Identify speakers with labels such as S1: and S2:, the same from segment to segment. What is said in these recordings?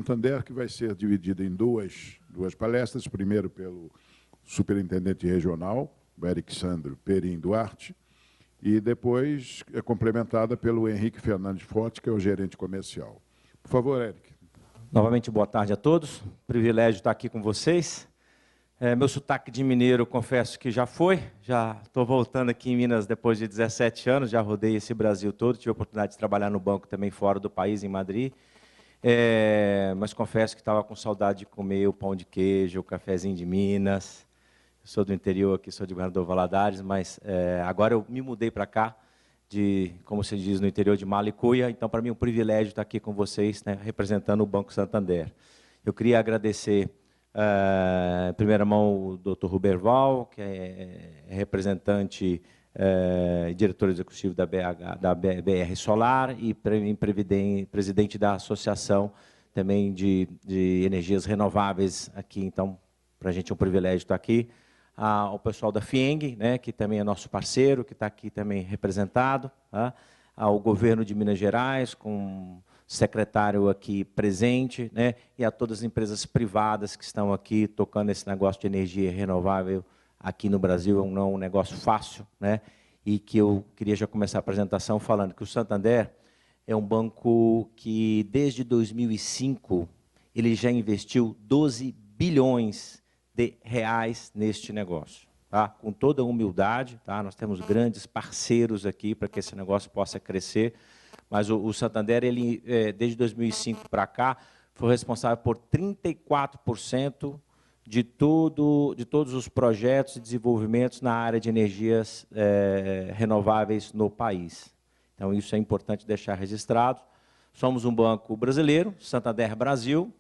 S1: Santander, que vai ser dividida em duas palestras, primeiro pelo superintendente regional, o Eric Sandro Perim Duarte, e depois é complementada pelo Henrique Fernandes Forte, que é o gerente comercial. Por favor, Eric.
S2: Novamente, boa tarde a todos. Privilégio estar aqui com vocês. Meu sotaque de mineiro, confesso que já estou voltando aqui em Minas depois de 17 anos, já rodei esse Brasil todo, tive a oportunidade de trabalhar no banco também fora do país, em Madrid, mas confesso que estava com saudade de comer o pão de queijo, o cafezinho de Minas. Eu sou do interior aqui, sou de Governador Valadares, mas agora eu me mudei para cá, como se diz no interior de Malicuia, então para mim é um privilégio estar aqui com vocês, né, representando o Banco Santander. Eu queria agradecer em primeira mão o Dr. Ruberval, que é representante e diretor executivo da BR Solar e presidente da Associação também de Energias Renováveis aqui. Então, para a gente é um privilégio estar aqui. Ao pessoal da FIENG, né, que também é nosso parceiro, que está aqui também representado. Tá? Ao governo de Minas Gerais, com secretário aqui presente, né, e a todas as empresas privadas que estão aqui tocando esse negócio de energia renovável aqui no Brasil. Não é um negócio fácil, né, e que eu queria já começar a apresentação falando que o Santander é um banco que, desde 2005, ele já investiu 12 bilhões de reais neste negócio. Tá? Com toda a humildade, tá? Nós temos grandes parceiros aqui para que esse negócio possa crescer, mas o Santander, ele, desde 2005 para cá, foi responsável por 34% de todos os projetos e desenvolvimentos na área de energias renováveis no país. Então, isso é importante deixar registrado. Somos um banco brasileiro, Santander Brasil,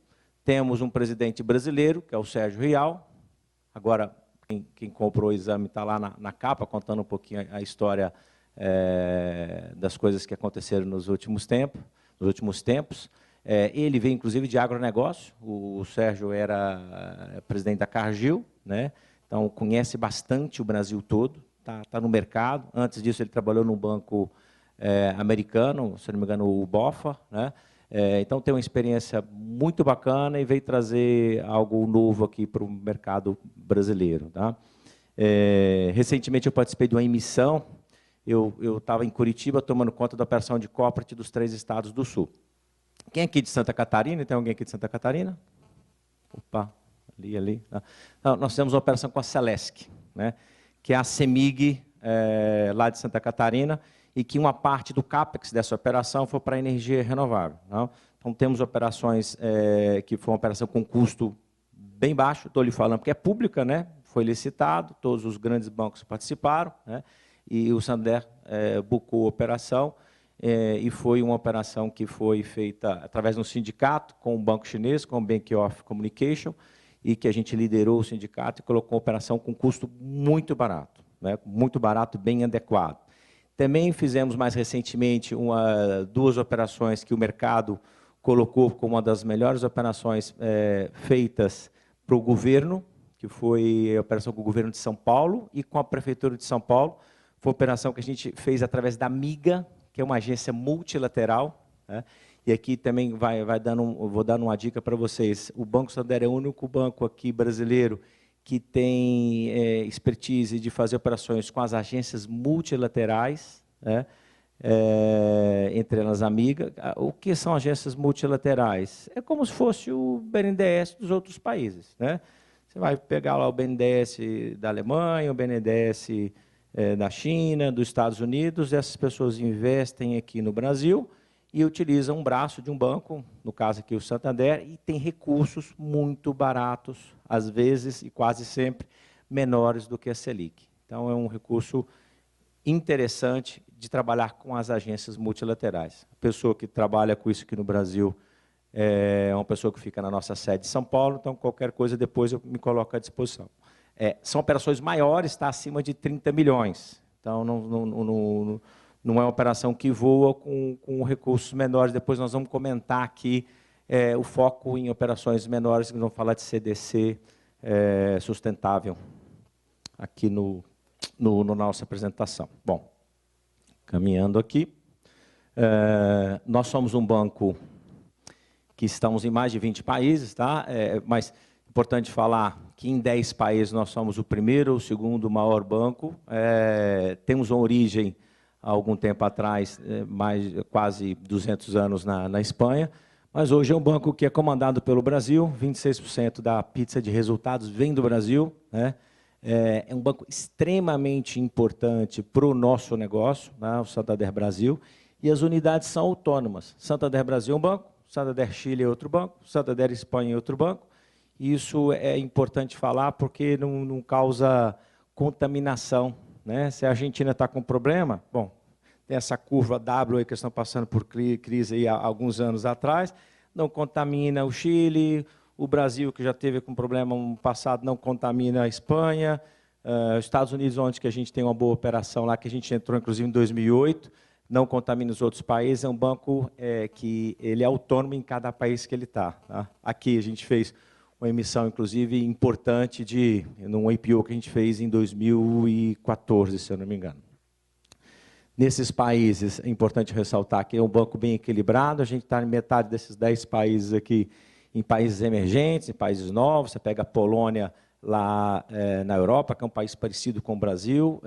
S2: temos um presidente brasileiro, que é o Sérgio Rial. Agora, quem comprou o exame está lá na capa, contando um pouquinho a história das coisas que aconteceram nos últimos tempos. Ele veio, inclusive, de agronegócio. O Sérgio era presidente da Cargill, né? Então conhece bastante o Brasil todo, tá no mercado. Antes disso, ele trabalhou num banco americano, se não me engano, o BofA, né? Então tem uma experiência muito bacana e veio trazer algo novo aqui para o mercado brasileiro. Tá? Recentemente eu participei de uma emissão. Eu estava em Curitiba tomando conta da operação de corporate dos 3 estados do Sul. Quem é aqui de Santa Catarina? Tem alguém aqui de Santa Catarina? Opa, ali. Não, nós temos uma operação com a Celesc, né? Que é a CEMIG lá de Santa Catarina, e que uma parte do CAPEX dessa operação foi para a energia renovável. Não? Então, temos operações que foi uma operação com custo bem baixo, estou lhe falando porque é pública, né? Foi licitado, todos os grandes bancos participaram, né? E o Santander bucou a operação, e foi uma operação que foi feita através de um sindicato com o banco chinês, com o Bank of Communication, e que a gente liderou o sindicato e colocou a operação com custo muito barato, né? Muito barato, bem adequado. Também fizemos mais recentemente 2 operações que o mercado colocou como uma das melhores operações feitas para o governo, que foi a operação com o governo de São Paulo e com a Prefeitura de São Paulo. Foi uma operação que a gente fez através da MIGA, que é uma agência multilateral, né? E aqui também vou dando uma dica para vocês. O Banco Santander é o único banco aqui brasileiro que tem expertise de fazer operações com as agências multilaterais, né? Entre elas a MIGA. O que são agências multilaterais? É como se fosse o BNDES dos outros países, né? Você vai pegar lá o BNDES da Alemanha, o BNDES da China, dos Estados Unidos, essas pessoas investem aqui no Brasil e utilizam um braço de um banco, no caso aqui o Santander, e tem recursos muito baratos, às vezes e quase sempre menores do que a Selic. Então, é um recurso interessante de trabalhar com as agências multilaterais. A pessoa que trabalha com isso aqui no Brasil é uma pessoa que fica na nossa sede de São Paulo, então qualquer coisa depois eu me coloco à disposição. São operações maiores, está acima de 30 milhões. Então, não é uma operação que voa com recursos menores. Depois nós vamos comentar aqui o foco em operações menores, que vamos falar de CDC sustentável aqui na nossa apresentação. Bom, caminhando aqui, nós somos um banco que estamos em mais de 20 países, tá? Mas é importante falar que em 10 países nós somos o primeiro ou o segundo maior banco. Temos uma origem, há algum tempo atrás, quase 200 anos na Espanha, mas hoje é um banco que é comandado pelo Brasil, 26% da pizza de resultados vem do Brasil, né? É um banco extremamente importante para o nosso negócio, né? O Santander Brasil, e as unidades são autônomas. Santander Brasil é um banco, Santander Chile é outro banco, Santander Espanha é outro banco. Isso é importante falar porque não causa contaminação, né? Se a Argentina está com problema, bom, tem essa curva W aí que estão passando por crise aí há alguns anos atrás, não contamina o Chile, o Brasil, que já teve com problema no passado, não contamina a Espanha, os Estados Unidos, onde que a gente tem uma boa operação lá, que a gente entrou, inclusive, em 2008, não contamina os outros países, é um banco que ele é autônomo em cada país que ele está. Tá? Aqui a gente fez uma emissão, inclusive, importante num IPO que a gente fez em 2014, se eu não me engano. Nesses países, é importante ressaltar que é um banco bem equilibrado, a gente está em metade desses 10 países aqui, em países emergentes, em países novos. Você pega a Polônia lá na Europa, que é um país parecido com o Brasil,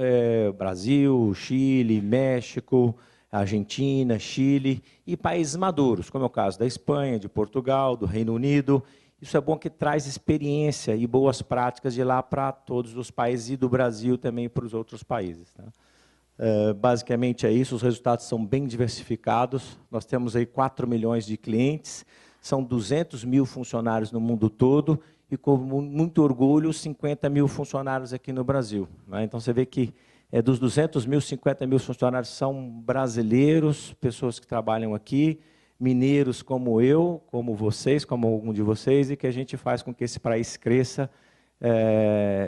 S2: Brasil, Chile, México, Argentina, Chile, e países maduros, como é o caso da Espanha, de Portugal, do Reino Unido. Isso é bom que traz experiência e boas práticas de lá para todos os países e do Brasil também para os outros países. Tá? Basicamente é isso, os resultados são bem diversificados, nós temos aí 4 milhões de clientes, são 200 mil funcionários no mundo todo e, com muito orgulho, 50 mil funcionários aqui no Brasil. Né? Então, você vê que dos 200 mil, 50 mil funcionários são brasileiros, pessoas que trabalham aqui, mineiros como eu, como vocês, como algum de vocês, e que a gente faz com que esse país cresça.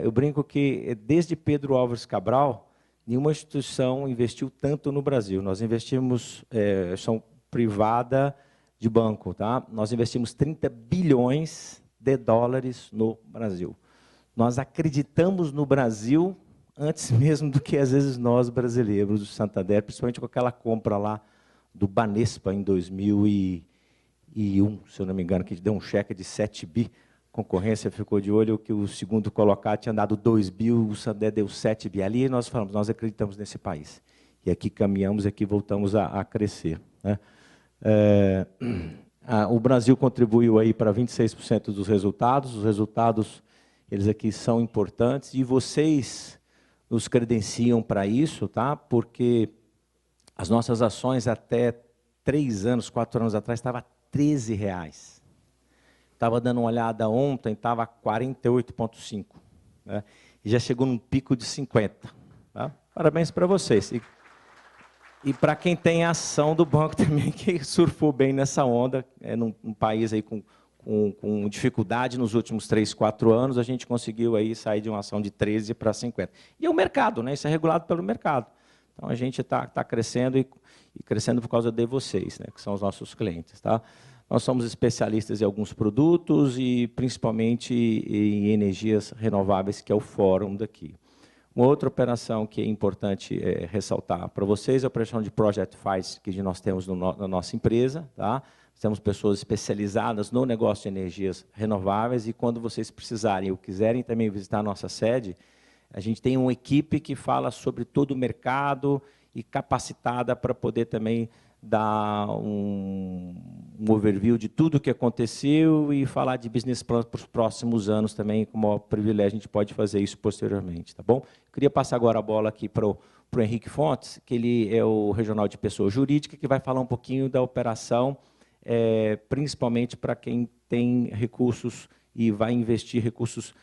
S2: Eu brinco que, desde Pedro Álvares Cabral, nenhuma instituição investiu tanto no Brasil. Nós investimos, são privada de banco, tá? Nós investimos 30 bilhões de dólares no Brasil. Nós acreditamos no Brasil antes mesmo do que, às vezes, nós, brasileiros, do Santander, principalmente com aquela compra lá do Banespa, em 2001, se eu não me engano, que deu um cheque de 7 bi. A concorrência ficou de olho que o segundo colocado tinha dado 2 bi, o Santander deu 7 bi. Ali nós falamos, nós acreditamos nesse país. E aqui caminhamos, aqui voltamos a crescer. Né? O Brasil contribuiu aí para 26% dos resultados. Os resultados, eles aqui são importantes. E vocês nos credenciam para isso, tá? Porque as nossas ações até 3 anos, 4 anos atrás, estavam R$13. Estava dando uma olhada ontem, estava 48,5. Né? E já chegou num pico de 50. Tá? Parabéns para vocês. E para quem tem ação do banco também, que surfou bem nessa onda, num país aí com dificuldade nos últimos 3, 4 anos, a gente conseguiu aí sair de uma ação de 13 para 50. E é o mercado, né? Isso é regulado pelo mercado. Então, a gente está crescendo e crescendo por causa de vocês, né? Que são os nossos clientes. Tá? Nós somos especialistas em alguns produtos e, principalmente, em energias renováveis, que é o fórum daqui. Uma outra operação que é importante ressaltar para vocês é a operação de Project Finance, que nós temos na nossa empresa. Tá? Temos pessoas especializadas no negócio de energias renováveis e, quando vocês precisarem ou quiserem também visitar a nossa sede, a gente tem uma equipe que fala sobre todo o mercado e capacitada para poder também dar um overview de tudo o que aconteceu e falar de business plan para os próximos anos também, com o maior privilégio, a gente pode fazer isso posteriormente. Tá bom? Queria passar agora a bola aqui para o Henrique Fontes, que ele é o regional de pessoa jurídica, que vai falar um pouquinho da operação, principalmente para quem tem recursos e vai investir recursos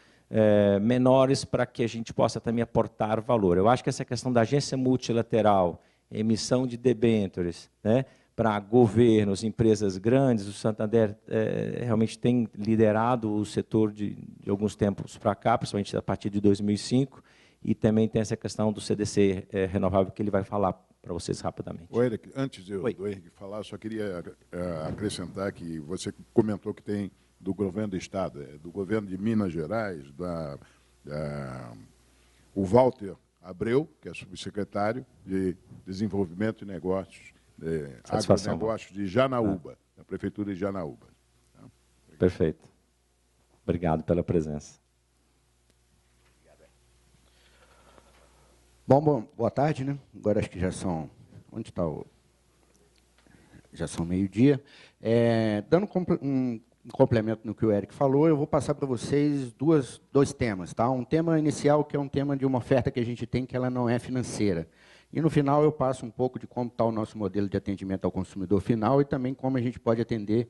S2: menores, para que a gente possa também aportar valor. Eu acho que essa questão da agência multilateral, emissão de debêntures, né, para governos, empresas grandes, o Santander realmente tem liderado o setor de alguns tempos para cá, principalmente a partir de 2005, e também tem essa questão do CDC renovável, que ele vai falar para vocês rapidamente.
S1: Ô, Eric, antes do Henrique falar, só queria acrescentar que você comentou que tem do governo do Estado, do governo de Minas Gerais, o Walter Abreu, que é subsecretário de Desenvolvimento e Negócios, agronegócios de Janaúba, da Prefeitura de Janaúba.
S2: Perfeito. Obrigado pela presença.
S3: Bom, boa tarde, né? Agora acho que já são... Onde está o... Já são meio-dia. Dando um complemento no que o Eric falou, eu vou passar para vocês dois temas. Tá? Um tema inicial, que é um tema de uma oferta que a gente tem, que ela não é financeira. E, no final, eu passo um pouco de como está o nosso modelo de atendimento ao consumidor final e também como a gente pode atender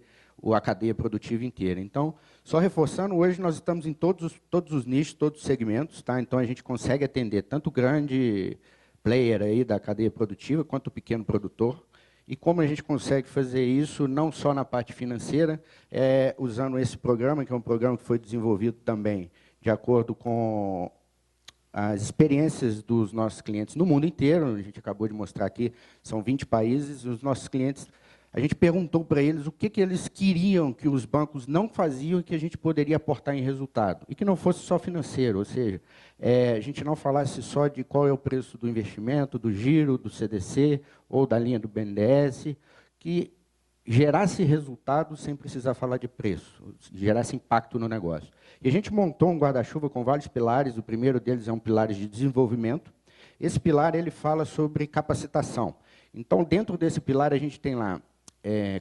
S3: a cadeia produtiva inteira. Então, só reforçando, hoje nós estamos em todos os nichos, todos os segmentos. Tá? Então, a gente consegue atender tanto o grande player aí da cadeia produtiva, quanto o pequeno produtor. E como a gente consegue fazer isso, não só na parte financeira, usando esse programa, que é um programa que foi desenvolvido também de acordo com as experiências dos nossos clientes no mundo inteiro. A gente acabou de mostrar aqui, são 20 países, os nossos clientes, a gente perguntou para eles o que eles queriam que os bancos não faziam e que a gente poderia aportar em resultado. E que não fosse só financeiro, ou seja, a gente não falasse só de qual é o preço do investimento, do giro, do CDC ou da linha do BNDES, que gerasse resultado sem precisar falar de preço, gerasse impacto no negócio. E a gente montou um guarda-chuva com vários pilares. O primeiro deles é um pilar de desenvolvimento. Esse pilar ele fala sobre capacitação. Então, dentro desse pilar, a gente tem lá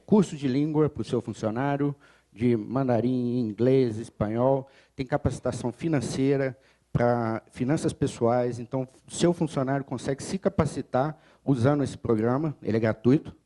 S3: curso de língua para o seu funcionário, de mandarim, inglês, espanhol. Tem capacitação financeira para finanças pessoais. Então, o seu funcionário consegue se capacitar usando esse programa. Ele é gratuito.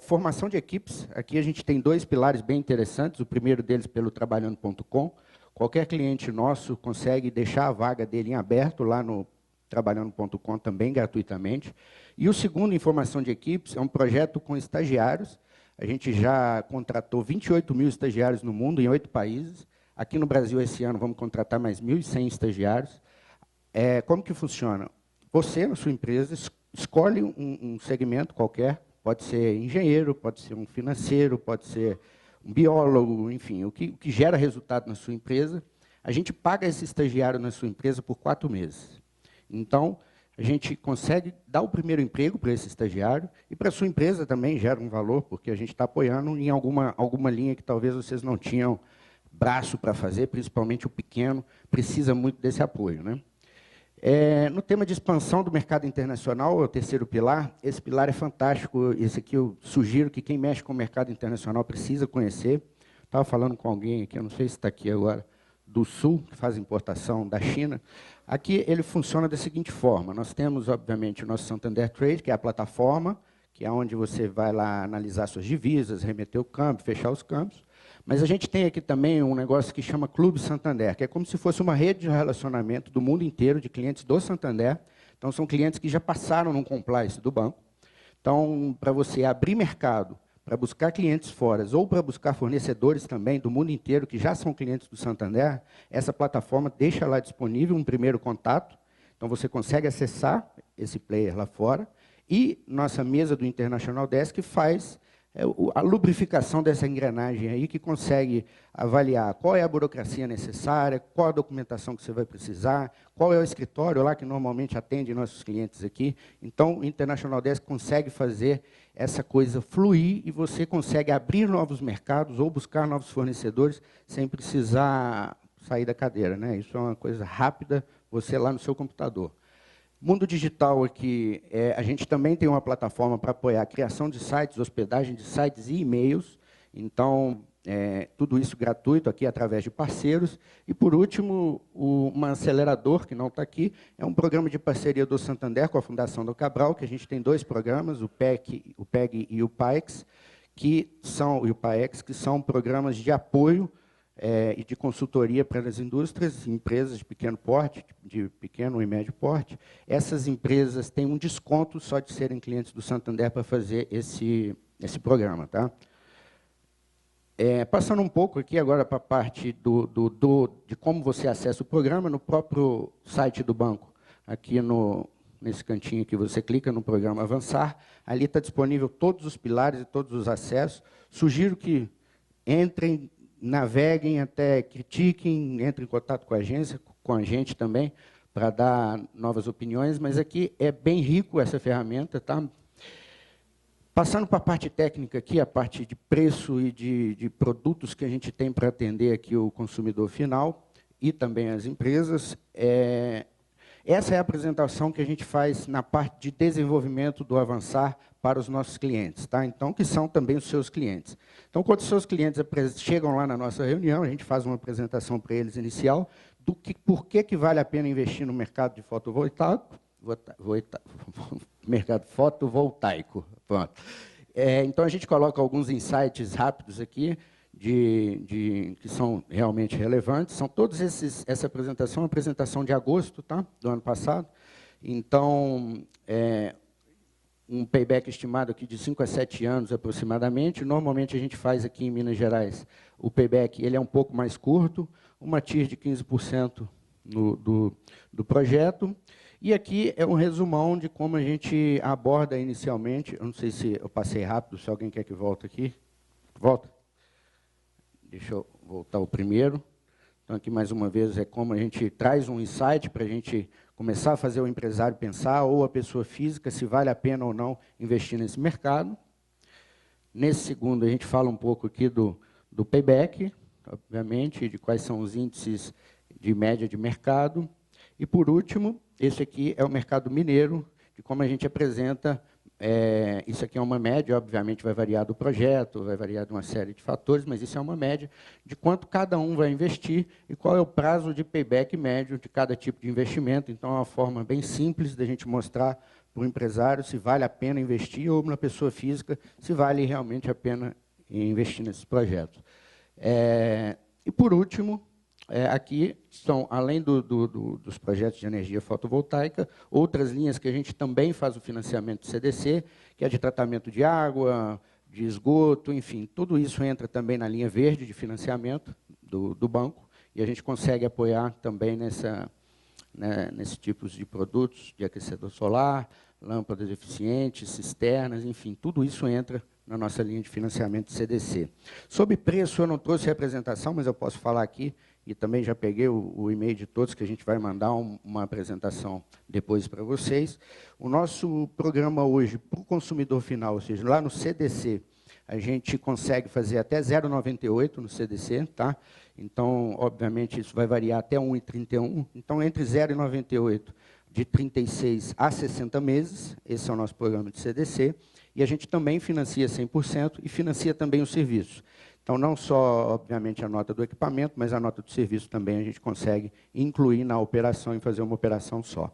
S3: Formação de equipes. Aqui a gente tem dois pilares bem interessantes. O primeiro deles pelo trabalhando.com. Qualquer cliente nosso consegue deixar a vaga dele em aberto lá no trabalhando.com também gratuitamente. E o segundo, informação de equipes, é um projeto com estagiários. A gente já contratou 28 mil estagiários no mundo, em 8 países. Aqui no Brasil, esse ano, vamos contratar mais 1.100 estagiários. Como que funciona? Você, na sua empresa, escolhe um segmento qualquer, pode ser engenheiro, pode ser um financeiro, pode ser um biólogo, enfim, o que gera resultado na sua empresa. A gente paga esse estagiário na sua empresa por 4 meses. Então, a gente consegue dar o primeiro emprego para esse estagiário e para a sua empresa também gera um valor, porque a gente está apoiando em alguma linha que talvez vocês não tinham braço para fazer, principalmente o pequeno, precisa muito desse apoio, né? No tema de expansão do mercado internacional, é o terceiro pilar. Esse pilar é fantástico. Esse aqui eu sugiro que quem mexe com o mercado internacional precisa conhecer. Estava falando com alguém aqui, eu não sei se está aqui agora, do Sul, que faz importação da China. Aqui ele funciona da seguinte forma. Nós temos, obviamente, o nosso Santander Trade, que é a plataforma, que é onde você vai lá analisar suas divisas, remeter o câmbio, fechar os câmbios. Mas a gente tem aqui também um negócio que chama Clube Santander, que é como se fosse uma rede de relacionamento do mundo inteiro de clientes do Santander. Então, são clientes que já passaram no compliance do banco. Então, para você abrir mercado, para buscar clientes fora, ou para buscar fornecedores também do mundo inteiro que já são clientes do Santander, essa plataforma deixa lá disponível um primeiro contato. Então, você consegue acessar esse player lá fora. E nossa mesa do International Desk faz a lubrificação dessa engrenagem aí, que consegue avaliar qual é a burocracia necessária, qual a documentação que você vai precisar, qual é o escritório lá que normalmente atende nossos clientes aqui. Então, o International Desk consegue fazer essa coisa fluir e você consegue abrir novos mercados ou buscar novos fornecedores sem precisar sair da cadeira, né? Isso é uma coisa rápida, você lá no seu computador. Mundo digital aqui, a gente também tem uma plataforma para apoiar a criação de sites, hospedagem de sites e e-mails. Então, tudo isso gratuito aqui através de parceiros. E, por último, uma acelerador, que não está aqui, é um programa de parceria do Santander com a Fundação do Cabral, que a gente tem 2 programas, o PEG e o PAEX, que são programas de apoio e de consultoria para as indústrias, empresas de pequeno porte, de pequeno e médio porte. Essas empresas têm um desconto só de serem clientes do Santander para fazer esse programa. Tá? Passando um pouco aqui agora para a parte de como você acessa o programa, no próprio site do banco, aqui nesse cantinho que você clica no programa Avançar, ali está disponível todos os pilares e todos os acessos. Sugiro que entrem, naveguem, até critiquem, entrem em contato com a agência, com a gente também, para dar novas opiniões, mas aqui é bem rico essa ferramenta. Tá? Passando para a parte técnica aqui, a parte de preço e de produtos que a gente tem para atender aqui o consumidor final e também as empresas, essa é a apresentação que a gente faz na parte de desenvolvimento do Avançar para os nossos clientes, tá? Então, que são também os seus clientes. Então, quando os seus clientes chegam lá na nossa reunião, a gente faz uma apresentação para eles inicial do por que vale a pena investir no mercado de fotovoltaico, mercado fotovoltaico. Pronto. Então, a gente coloca alguns insights rápidos aqui, que são realmente relevantes. São todos essa apresentação, a apresentação de agosto, tá? Do ano passado. Então, um payback estimado aqui de 5 a 7 anos, aproximadamente. Normalmente, a gente faz aqui em Minas Gerais, o payback ele é um pouco mais curto, uma TIR de 15% do projeto. E aqui é um resumão de como a gente aborda inicialmente. Eu não sei se eu passei rápido, se alguém quer que volte aqui. Volta. Deixa eu voltar o primeiro. Então, aqui, mais uma vez, é como a gente traz um insight para a gente começar a fazer o empresário pensar, ou a pessoa física, se vale a pena ou não investir nesse mercado. Nesse segundo, a gente fala um pouco aqui do payback, obviamente, de quais são os índices de média de mercado. E, por último, esse aqui é o mercado mineiro, de como a gente apresenta. Isso aqui é uma média, obviamente vai variar do projeto, vai variar de uma série de fatores, mas isso é uma média de quanto cada um vai investir e qual é o prazo de payback médio de cada tipo de investimento. Então, é uma forma bem simples da gente mostrar para o empresário se vale a pena investir ou na pessoa física se vale realmente a pena investir nesses projetos. E, por último, aqui são, além dos projetos de energia fotovoltaica, outras linhas que a gente também faz o financiamento do CDC, que é de tratamento de água, de esgoto, enfim, tudo isso entra também na linha verde de financiamento do banco, e a gente consegue apoiar também nesses tipos de produtos, de aquecedor solar, lâmpadas eficientes, cisternas, enfim, tudo isso entra na nossa linha de financiamento do CDC. Sobre preço, eu não trouxe representação, mas eu posso falar aqui, e também já peguei o e-mail de todos, que a gente vai mandar uma apresentação depois para vocês. O nosso programa hoje, para o consumidor final, ou seja, lá no CDC, a gente consegue fazer até 0,98 no CDC, tá? Então, obviamente, isso vai variar até 1,31. Então, entre 0,98, de 36 a 60 meses, esse é o nosso programa de CDC, e a gente também financia 100% e financia também o serviço. Então, não só, obviamente, a nota do equipamento, mas a nota do serviço também a gente consegue incluir na operação e fazer uma operação só.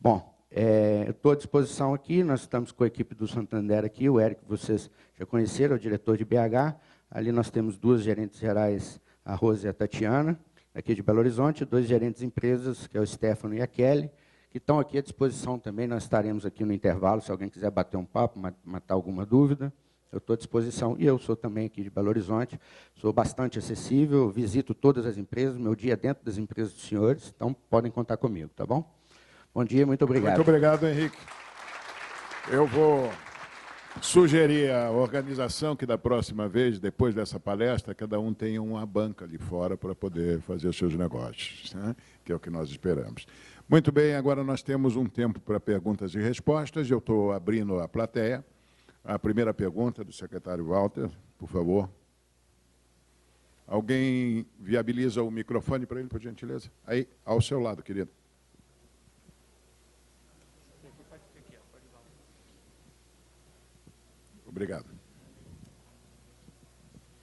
S3: Bom, eu estou à disposição aqui, nós estamos com a equipe do Santander aqui, o Érico, vocês já conheceram, o diretor de BH. Ali nós temos duas gerentes gerais, a Rose e a Tatiana, aqui de Belo Horizonte, dois gerentes de empresas, que é o Stefano e a Kelly, que estão aqui à disposição também. Nós estaremos aqui no intervalo, se alguém quiser bater um papo, matar alguma dúvida. Eu estou à disposição, e eu sou também aqui de Belo Horizonte, sou bastante acessível, visito todas as empresas, meu dia é dentro das empresas dos senhores, então podem contar comigo, tá bom? Bom dia, muito obrigado.
S1: Muito obrigado, Henrique. Eu vou sugerir à organização que da próxima vez, depois dessa palestra, cada um tenha uma banca ali fora para poder fazer os seus negócios, né? Que é o que nós esperamos. Muito bem, agora nós temos um tempo para perguntas e respostas, eu estou abrindo a plateia. A primeira pergunta do secretário Walter, por favor. Alguém viabiliza o microfone para ele, por gentileza? Aí, ao seu lado, querido. Obrigado.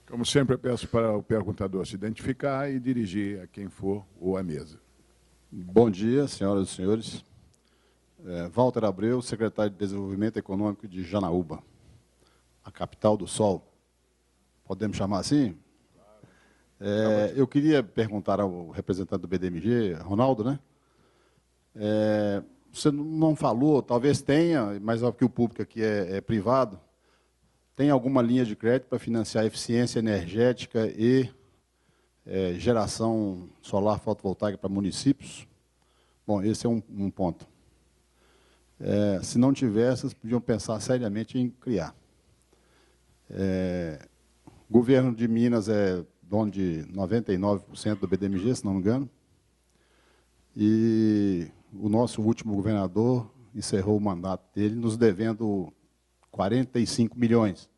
S1: Como sempre, eu peço para o perguntador se identificar e dirigir a quem for ou à mesa.
S4: Bom dia, senhoras e senhores. Walter Abreu, secretário de Desenvolvimento Econômico de Janaúba, a capital do sol. Podemos chamar assim? Eu queria perguntar ao representante do BDMG, Ronaldo, né? Você não falou, talvez tenha, mas é porque o público aqui é privado. Tem alguma linha de crédito para financiar eficiência energética e geração solar fotovoltaica para municípios? Bom, esse é um ponto. Se não tivesse, vocês podiam pensar seriamente em criar. O governo de Minas é dono de 99% do BDMG, se não me engano, e o nosso último governador encerrou o mandato dele nos devendo 45 milhões.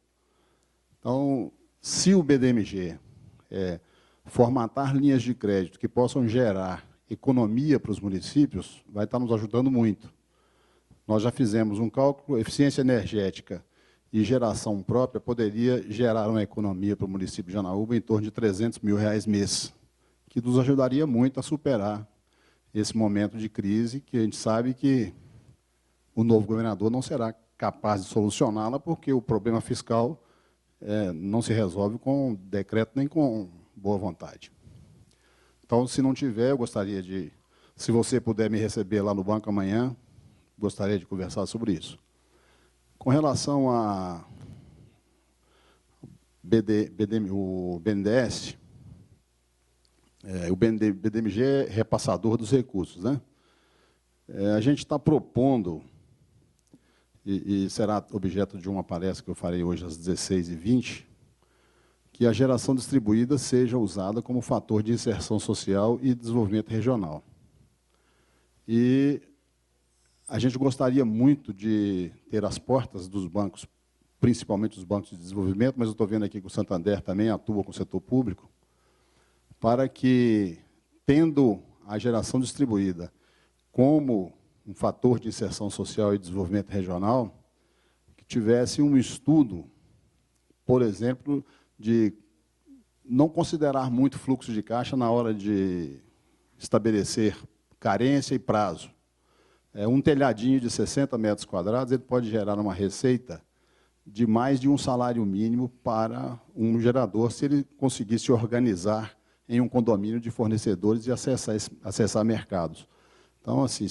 S4: Então, se o BDMG formatar linhas de crédito que possam gerar economia para os municípios, vai estar nos ajudando muito. Nós já fizemos um cálculo, eficiência energética e geração própria poderia gerar uma economia para o município de Janaúba em torno de R$300 mil mês, que nos ajudaria muito a superar esse momento de crise, que a gente sabe que o novo governador não será capaz de solucioná-la, porque o problema fiscal não se resolve com decreto nem com boa vontade. Então, se não tiver, eu gostaria de, se você puder me receber lá no banco amanhã, gostaria de conversar sobre isso. Com relação a o BNDES, o BDMG é repassador dos recursos, né? A gente está propondo, e será objeto de uma palestra que eu farei hoje às 16h20, que a geração distribuída seja usada como fator de inserção social e desenvolvimento regional. E a gente gostaria muito de ter as portas dos bancos, principalmente os bancos de desenvolvimento, mas eu estou vendo aqui que o Santander também atua com o setor público, para que, tendo a geração distribuída como um fator de inserção social e desenvolvimento regional, que tivesse um estudo, por exemplo, de não considerar muito fluxo de caixa na hora de estabelecer carência e prazo. Um telhadinho de 60 metros quadrados ele pode gerar uma receita de mais de um salário mínimo para um gerador, se ele conseguir se organizar em um condomínio de fornecedores e acessar mercados. Então, assim,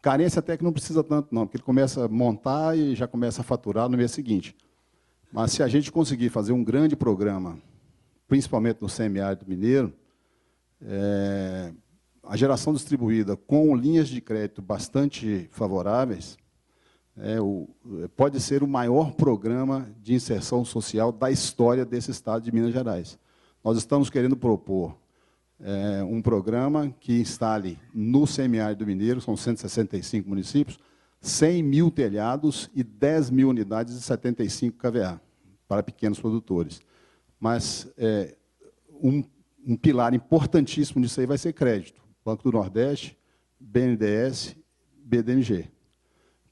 S4: carência até que não precisa tanto, não, porque ele começa a montar e já começa a faturar no mês seguinte. Mas, se a gente conseguir fazer um grande programa, principalmente no semiárido mineiro, a geração distribuída com linhas de crédito bastante favoráveis, pode ser o maior programa de inserção social da história desse estado de Minas Gerais. Nós estamos querendo propor um programa que instale no semiárido mineiro, são 165 municípios, 100 mil telhados e 10 mil unidades de 75 kVA para pequenos produtores. Mas um pilar importantíssimo disso aí vai ser crédito. Banco do Nordeste, BNDES, BDMG.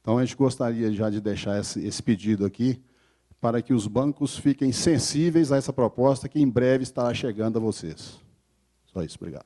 S4: Então, a gente gostaria já de deixar esse pedido aqui, para que os bancos fiquem sensíveis a essa proposta que em breve estará chegando a vocês. Só isso, obrigado.